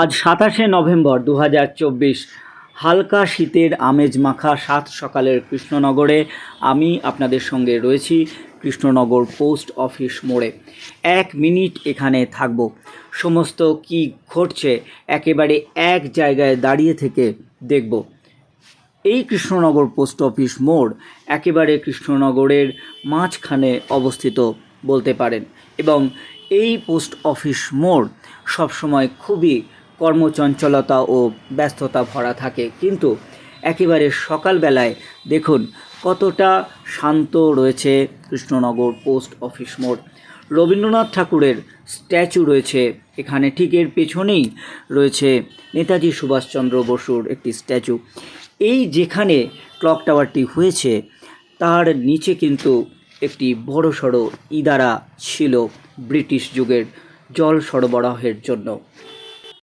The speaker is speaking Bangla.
আজ ২৭শে নভেম্বর ২০২৪, হালকা শীতের আমেজ মাখা সাত সকালের কৃষ্ণনগরে আমি আপনাদের সঙ্গে রয়েছি কৃষ্ণনগর পোস্ট অফিস মোড়ে। ১ মিনিট এখানে থাকব, সমস্ত কি ঘটছে একেবারে এক জায়গায় দাঁড়িয়ে থেকে দেখব। এই কৃষ্ণনগর পোস্ট অফিস মোড় একেবারে কৃষ্ণনগরের মাঝখানে অবস্থিত বলতে পারেন, এবং এই পোস্ট অফিস মোড় সবসময় খুবই কর্মচঞ্চলতা ও ব্যস্ততা ভরা থাকে, কিন্তু একেবারে সকালবেলায় দেখুন কতটা শান্ত রয়েছে কৃষ্ণনগর পোস্ট অফিস মোড়। রবীন্দ্রনাথ ঠাকুরের স্ট্যাচু রয়েছে এখানে, ঠিক এর পেছনেই রয়েছে নেতাজি সুভাষচন্দ্র বসুর একটি স্ট্যাচু। এই যেখানে ক্লক টাওয়ারটি হয়েছে তার নিচে কিন্তু একটি বড়সড় ইদারা ছিল ব্রিটিশ যুগের জল সরবরাহের জন্য।